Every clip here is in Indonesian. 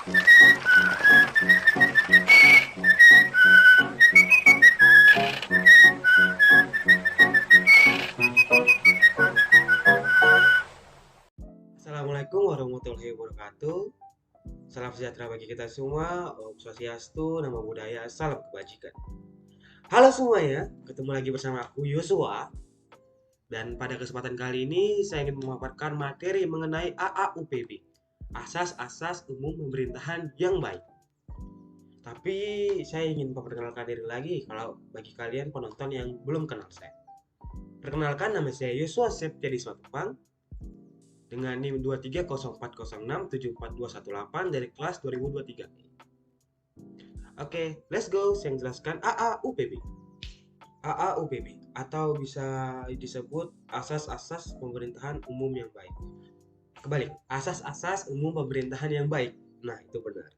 Assalamualaikum warahmatullahi wabarakatuh. Salam sejahtera bagi kita semua. Om Swastiastu, Namo Buddhaya, salam kebajikan. Halo semuanya, ketemu lagi bersama aku Yosua. Dan pada kesempatan kali ini saya ingin memaparkan materi mengenai AAUPB, Asas-Asas Umum Pemerintahan yang Baik. Tapi saya ingin memperkenalkan diri lagi kalau bagi kalian penonton yang belum kenal saya. Perkenalkan, nama saya Yosua Septiadi Swatupang dengan NIM 230406742218 dari kelas 2023. Oke, let's go. Saya jelaskan AAUPB. AAUPB atau bisa disebut asas-asas pemerintahan umum yang baik. Kebalik, asas-asas umum pemerintahan yang baik. Nah, itu benar.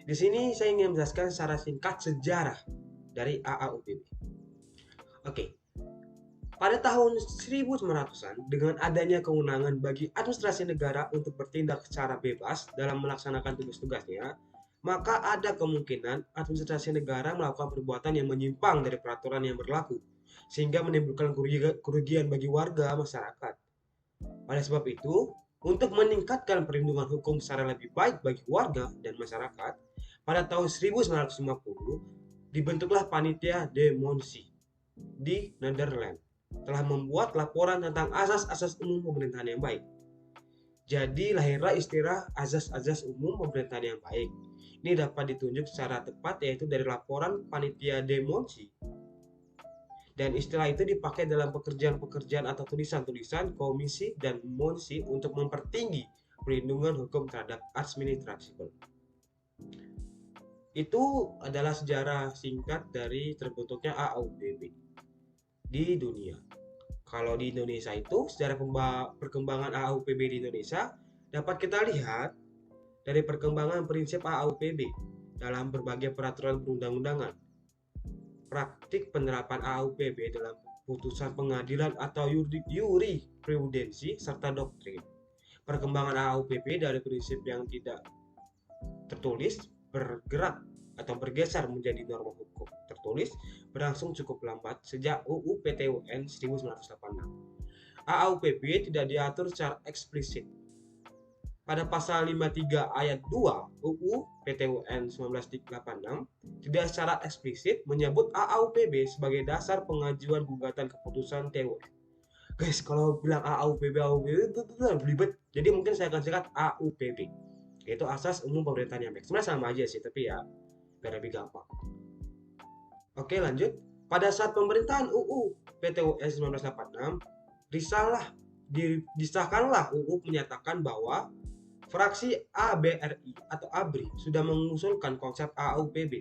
Di sini saya ingin menjelaskan secara singkat sejarah dari AAUPB. Oke. Pada tahun 1900-an, dengan adanya kewenangan bagi administrasi negara untuk bertindak secara bebas dalam melaksanakan tugas-tugasnya, maka ada kemungkinan administrasi negara melakukan perbuatan yang menyimpang dari peraturan yang berlaku, sehingga menimbulkan kerugian bagi warga masyarakat. Oleh sebab itu, untuk meningkatkan perlindungan hukum secara lebih baik bagi warga dan masyarakat, pada tahun 1950 dibentuklah Panitia de Monti di Nederland telah membuat laporan tentang asas-asas umum pemerintahan yang baik. Jadi lahirlah istilah asas-asas umum pemerintahan yang baik. Ini dapat ditunjuk secara tepat yaitu dari laporan Panitia de Monti. Dan istilah itu dipakai dalam pekerjaan-pekerjaan atau tulisan-tulisan komisi dan monsi untuk mempertinggi perlindungan hukum terhadap administrasi sipil. Itu adalah sejarah singkat dari terbentuknya AAUPB di dunia. Kalau di Indonesia itu sejarah perkembangan AAUPB di Indonesia dapat kita lihat dari perkembangan prinsip AAUPB dalam berbagai peraturan perundang-undangan, praktik penerapan AAUPB dalam putusan pengadilan atau jurisprudensi serta doktrin. Perkembangan AAUPB dari prinsip yang tidak tertulis bergerak atau bergeser menjadi norma hukum tertulis berlangsung cukup lambat sejak UU PTUN 1986. AAUPB tidak diatur secara eksplisit. Pada pasal 53 ayat 2 UU PTUN 1986 tidak secara eksplisit menyebut AAUPB sebagai dasar pengajuan gugatan keputusan TUN. Guys, kalau bilang AAUPB itu belibet. Jadi mungkin saya akan singkat AUPB, yaitu asas umum pemerintahan yang baik. Sebenarnya sama aja sih, tapi ya biar lebih gampang. Oke, lanjut. Pada saat pemerintahan UU PTUN 1986 disahkanlah UU menyatakan bahwa fraksi ABRI atau ABRI sudah mengusulkan konsep AAUPB.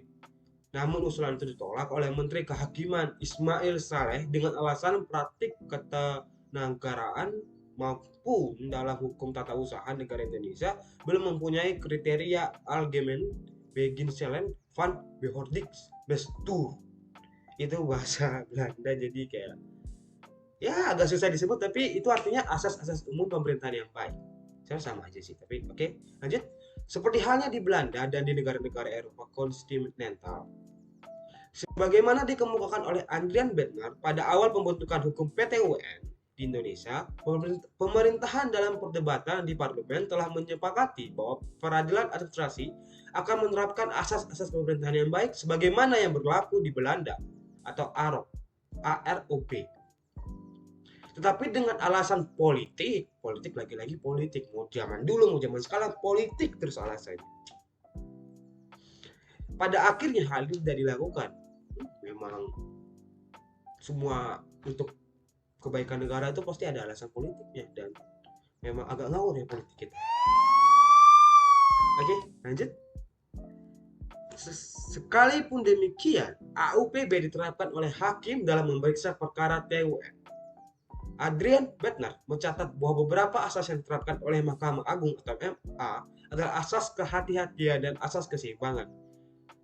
Namun usulan itu ditolak oleh Menteri Kehakiman Ismail Saleh dengan alasan praktik ketenagaran maupun dalam hukum tata usaha negara Indonesia belum mempunyai kriteria Algemeen Beginselen van Behoordingsbestuur. Itu bahasa Belanda, jadi kayak ya agak susah disebut, tapi itu artinya asas-asas umum pemerintahan yang baik. Saya sama aja sih, tapi oke, lanjut. Seperti halnya di Belanda dan di negara-negara Eropa kontinental, sebagaimana dikemukakan oleh Adrian Bettner pada awal pembentukan hukum PTUN di Indonesia, pemerintahan dalam perdebatan di parlemen telah menyepakati bahwa peradilan administrasi akan menerapkan asas-asas pemerintahan yang baik sebagaimana yang berlaku di Belanda atau AROP. Tetapi dengan alasan politik lagi-lagi politik, mau zaman dulu mau zaman sekarang politik terus alasannya. Pada akhirnya hal ini tidak dilakukan. Memang semua untuk kebaikan negara itu pasti ada alasan politiknya dan memang agak ngawur ya politik kita. Oke, lanjut. Sekalipun demikian, AUPB diterapkan oleh hakim dalam memeriksa perkara TUN. Adrian Bettner mencatat bahwa beberapa asas yang diterapkan oleh Mahkamah Agung atau MA adalah asas kehati-hatian dan asas keseimbangan.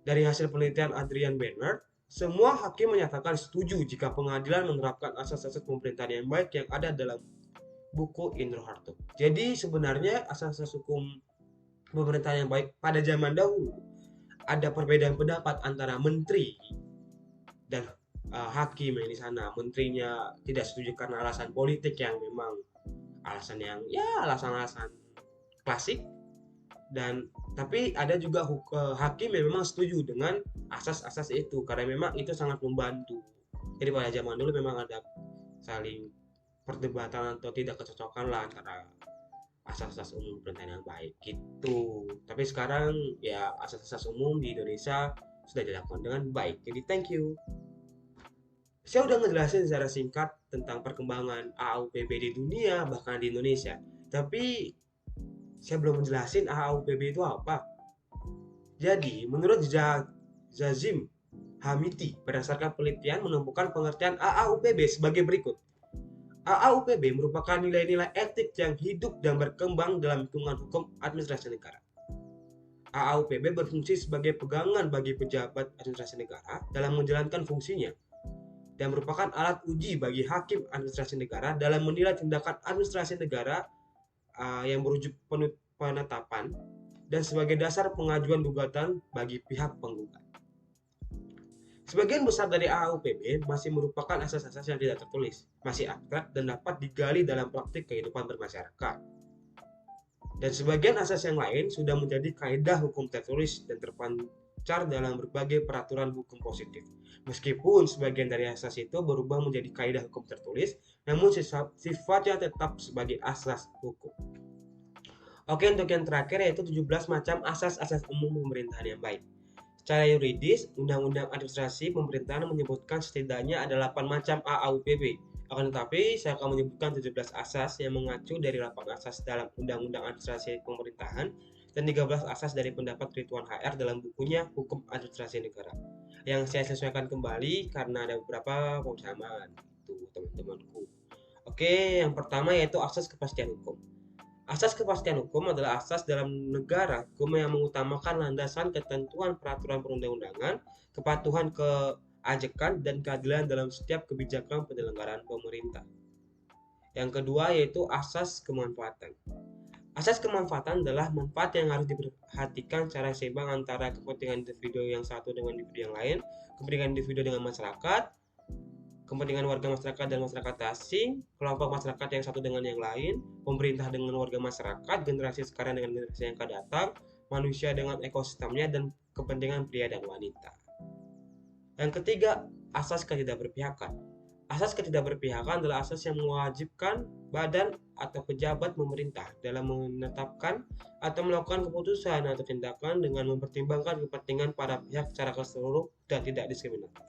Dari hasil penelitian Adrian Bettner, semua hakim menyatakan setuju jika pengadilan menerapkan asas-asas pemerintahan yang baik yang ada dalam buku Indro Harto. Jadi sebenarnya asas-asas hukum pemerintahan yang baik. Pada zaman dahulu ada perbedaan pendapat antara menteri dan hakim yang di sana. Menterinya tidak setuju karena alasan politik yang memang alasan yang ya alasan-alasan klasik, dan tapi ada juga hakim yang memang setuju dengan asas-asas itu karena memang itu sangat membantu. Jadi pada zaman dulu memang ada saling perdebatan atau tidak kecocokan lah antara asas-asas umum pemerintahan yang baik gitu. Tapi sekarang ya asas-asas umum di Indonesia sudah dilakukan dengan baik. Jadi thank you. Saya udah ngejelasin secara singkat tentang perkembangan AAUPB di dunia bahkan di Indonesia. Tapi saya belum menjelasin AAUPB itu apa. Jadi, menurut Zazim Hamiti, berdasarkan penelitian menemukan pengertian AAUPB sebagai berikut. AAUPB merupakan nilai-nilai etik yang hidup dan berkembang dalam lingkungan hukum administrasi negara. AAUPB berfungsi sebagai pegangan bagi pejabat administrasi negara dalam menjalankan fungsinya dan merupakan alat uji bagi hakim administrasi negara dalam menilai tindakan administrasi negara yang berujuk penetapan dan sebagai dasar pengajuan gugatan bagi pihak penggugat. Sebagian besar dari AAUPB masih merupakan asas-asas yang tidak tertulis, masih abstrak dan dapat digali dalam praktik kehidupan bermasyarakat. Dan sebagian asas yang lain sudah menjadi kaidah hukum tertulis dan terpancar dalam berbagai peraturan hukum positif. Meskipun sebagian dari asas itu berubah menjadi kaidah hukum tertulis, namun sifatnya tetap sebagai asas hukum. Oke, untuk yang terakhir yaitu 17 macam asas-asas umum pemerintahan yang baik. Secara yuridis, Undang-Undang Administrasi Pemerintahan menyebutkan setidaknya ada 8 macam AAUPB. Akan tetapi, saya akan menyebutkan 17 asas yang mengacu dari 8 asas dalam Undang-Undang Administrasi Pemerintahan dan 13 asas dari pendapat Ridwan HR dalam bukunya Hukum Administrasi Negara. Yang saya sesuaikan kembali karena ada beberapa persamaan itu teman-temanku. Oke, yang pertama yaitu asas kepastian hukum. Asas kepastian hukum adalah asas dalam negara hukum yang mengutamakan landasan ketentuan peraturan perundang-undangan, kepatuhan keajekan, dan keadilan dalam setiap kebijakan penyelenggaraan pemerintah. Yang kedua yaitu asas kemanfaatan. Asas kemanfaatan adalah manfaat yang harus diperhatikan secara seimbang antara kepentingan individu yang satu dengan individu yang lain, kepentingan individu dengan masyarakat, kepentingan warga masyarakat dan masyarakat asing, kelompok masyarakat yang satu dengan yang lain, pemerintah dengan warga masyarakat, generasi sekarang dengan generasi yang akan datang, manusia dengan ekosistemnya, dan kepentingan pria dan wanita. Yang ketiga, asas ketidakberpihakan. Asas ketidakberpihakan adalah asas yang mewajibkan badan atau pejabat pemerintah dalam menetapkan atau melakukan keputusan atau tindakan dengan mempertimbangkan kepentingan para pihak secara keseluruhan dan tidak diskriminatif.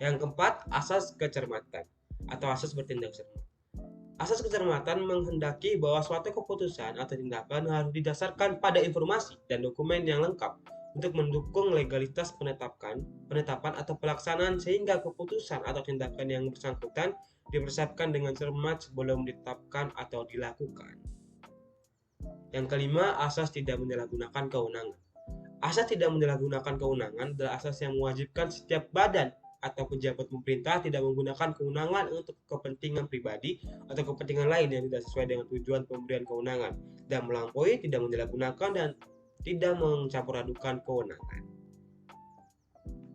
Yang keempat, asas kecermatan atau asas bertindak cermat. Asas kecermatan menghendaki bahwa suatu keputusan atau tindakan harus didasarkan pada informasi dan dokumen yang lengkap untuk mendukung legalitas penetapan atau pelaksanaan sehingga keputusan atau tindakan yang bersangkutan dipersiapkan dengan cermat sebelum ditetapkan atau dilakukan. Yang kelima, asas tidak menyalahgunakan kewenangan. Asas tidak menyalahgunakan kewenangan adalah asas yang mewajibkan setiap badan atau pejabat pemerintah tidak menggunakan kewenangan untuk kepentingan pribadi atau kepentingan lain yang tidak sesuai dengan tujuan pemberian kewenangan dan melampaui, tidak menyalahgunakan, dan tidak mencampur-adukan kewenangan.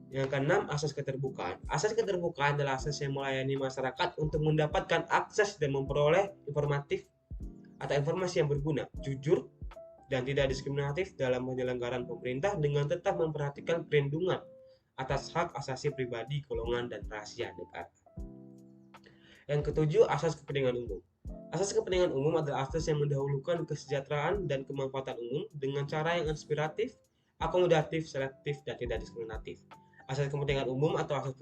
Yang keenam, asas keterbukaan. Asas keterbukaan adalah asas yang melayani masyarakat untuk mendapatkan akses dan memperoleh informatif atau informasi yang berguna, jujur, dan tidak diskriminatif dalam penyelenggaraan pemerintah dengan tetap memperhatikan perlindungan atas hak asasi pribadi, golongan, dan rahasia negara. Yang ketujuh, asas kepentingan umum. Asas kepentingan umum adalah asas yang mendahulukan kesejahteraan dan kemanfaatan umum dengan cara yang inspiratif, akomodatif, selektif, dan tidak diskriminatif. Asas kepentingan umum atau asas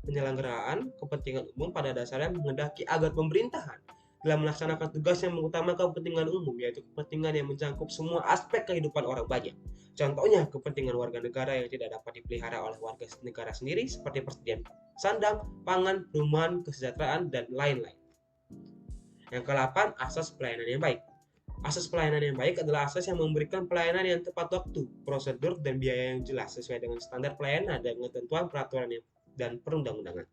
penyelenggaraan kepentingan umum pada dasarnya menghendaki agar pemerintahan dalam melaksanakan tugas yang mengutamakan kepentingan umum, yaitu kepentingan yang mencakup semua aspek kehidupan orang banyak. Contohnya, kepentingan warga negara yang tidak dapat dipelihara oleh warga negara sendiri seperti persediaan sandang, pangan, perumahan, kesejahteraan, dan lain-lain. Yang ke-8, asas pelayanan yang baik. Asas pelayanan yang baik adalah asas yang memberikan pelayanan yang tepat waktu, prosedur, dan biaya yang jelas sesuai dengan standar pelayanan dan ketentuan peraturan dan perundang-undangan.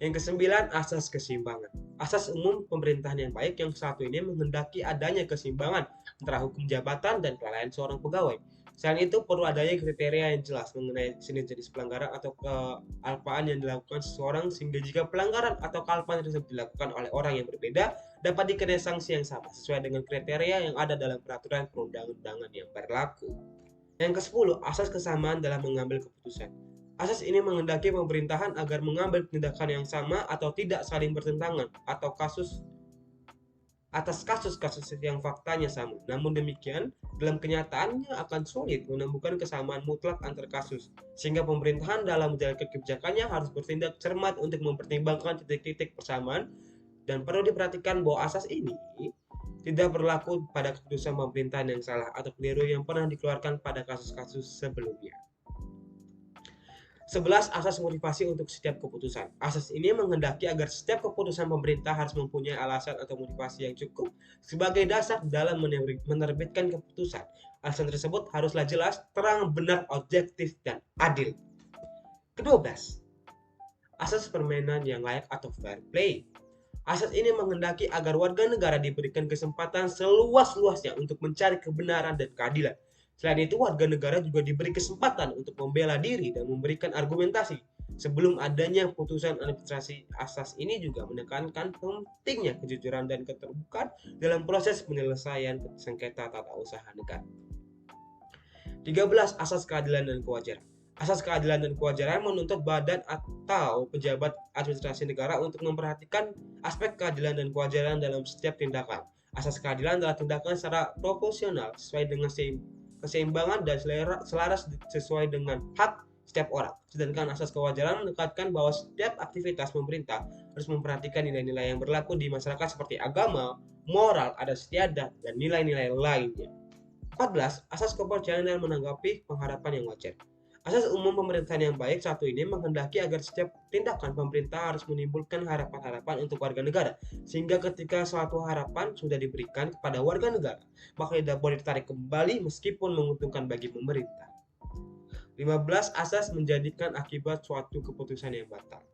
Yang ke-9, asas keseimbangan. Asas umum pemerintahan yang baik yang satu ini menghendaki adanya keseimbangan antara hukum jabatan dan kelalaian seorang pegawai. Selain itu, perlu adanya kriteria yang jelas mengenai jenis pelanggaran atau kealpaan yang dilakukan seseorang, sehingga jika pelanggaran atau kealpaan tersebut dilakukan oleh orang yang berbeda, dapat dikenai sanksi yang sama sesuai dengan kriteria yang ada dalam peraturan perundang-undangan yang berlaku. Yang ke-10, asas kesamaan dalam mengambil keputusan. Asas ini menghendaki pemerintahan agar mengambil tindakan yang sama atau tidak saling bertentangan atas kasus-kasus yang faktanya sama. Namun demikian, dalam kenyataannya akan sulit menemukan kesamaan mutlak antar kasus, sehingga pemerintahan dalam menjalankan kebijakannya harus bertindak cermat untuk mempertimbangkan titik-titik persamaan, dan perlu diperhatikan bahwa asas ini tidak berlaku pada keputusan pemerintahan yang salah atau keliru yang pernah dikeluarkan pada kasus-kasus sebelumnya. 11. Asas motivasi untuk setiap keputusan. Asas ini menghendaki agar setiap keputusan pemerintah harus mempunyai alasan atau motivasi yang cukup sebagai dasar dalam menerbitkan keputusan. Alasan tersebut haruslah jelas, terang, benar, objektif, dan adil. Ke-12. Asas permainan yang layak atau fair play. Asas ini menghendaki agar warga negara diberikan kesempatan seluas-luasnya untuk mencari kebenaran dan keadilan. Selain itu, warga negara juga diberi kesempatan untuk membela diri dan memberikan argumentasi. Sebelum adanya putusan administrasi, asas ini juga menekankan pentingnya kejujuran dan keterbukaan dalam proses penyelesaian sengketa tata usaha negara. 13. Asas keadilan dan kewajaran. Asas keadilan dan kewajaran menuntut badan atau pejabat administrasi negara untuk memperhatikan aspek keadilan dan kewajaran dalam setiap tindakan. Asas keadilan adalah tindakan secara proporsional sesuai dengan keseimbangan dan selaras sesuai dengan hak setiap orang. Sedangkan asas kewajaran menekankan bahwa setiap aktivitas pemerintah harus memperhatikan nilai-nilai yang berlaku di masyarakat seperti agama, moral, adat istiadat, dan nilai-nilai lainnya. 14. Asas kepercayaan dan menanggapi pengharapan yang wajar. Asas umum pemerintahan yang baik satu ini menghendaki agar setiap tindakan pemerintah harus menimbulkan harapan-harapan untuk warga negara, sehingga ketika suatu harapan sudah diberikan kepada warga negara, maka tidak boleh ditarik kembali meskipun menguntungkan bagi pemerintah. 15. Asas menjadikan akibat suatu keputusan yang batal.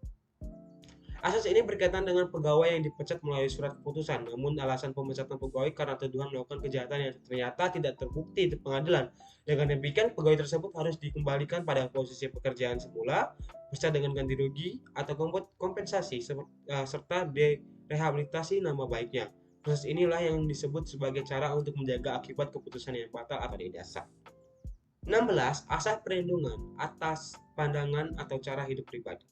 Asas ini berkaitan dengan pegawai yang dipecat melalui surat keputusan, namun alasan pemecatan pegawai karena tuduhan melakukan kejahatan yang ternyata tidak terbukti di pengadilan. Dengan demikian, pegawai tersebut harus dikembalikan pada posisi pekerjaan semula, beserta dengan ganti rugi atau kompensasi, serta direhabilitasi nama baiknya. Proses inilah yang disebut sebagai cara untuk menjaga akibat keputusan yang batal atau didasar. 16. Asas perlindungan atas pandangan atau cara hidup pribadi.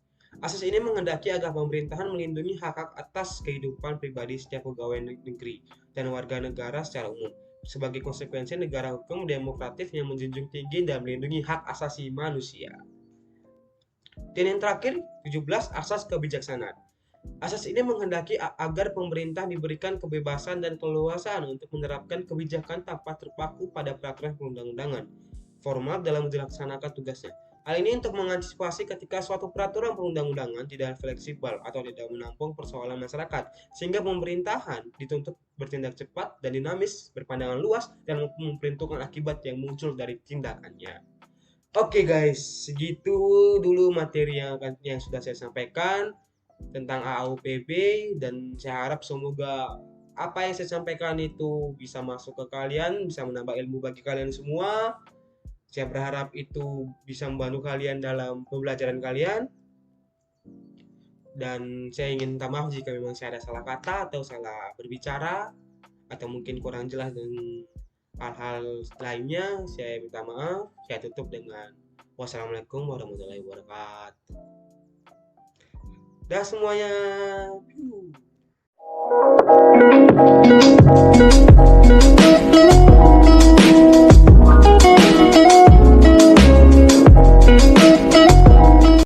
Asas ini menghendaki agar pemerintahan melindungi hak-hak atas kehidupan pribadi setiap pegawai negeri dan warga negara secara umum. Sebagai konsekuensi, negara hukum demokratis yang menjunjung tinggi dan melindungi hak asasi manusia. Dan yang terakhir, 17. Asas kebijaksanaan. Asas ini menghendaki agar pemerintah diberikan kebebasan dan keleluasaan untuk menerapkan kebijakan tanpa terpaku pada peraturan perundang-undangan formal dalam melaksanakan tugasnya. Hal ini untuk mengantisipasi ketika suatu peraturan perundang-undangan tidak fleksibel atau tidak menampung persoalan masyarakat, sehingga pemerintahan dituntut bertindak cepat dan dinamis, berpandangan luas, dan memperhitungkan akibat yang muncul dari tindakannya. Oke guys, segitu dulu materi yang sudah saya sampaikan tentang AAUPB, dan saya harap semoga apa yang saya sampaikan itu bisa masuk ke kalian, bisa menambah ilmu bagi kalian semua. Saya berharap itu bisa membantu kalian dalam pembelajaran kalian. Dan saya ingin minta maaf jika memang saya ada salah kata atau salah berbicara, atau mungkin kurang jelas dan hal-hal lainnya. Saya minta maaf. Saya tutup dengan wassalamualaikum warahmatullahi wabarakatuh. Dah semuanya.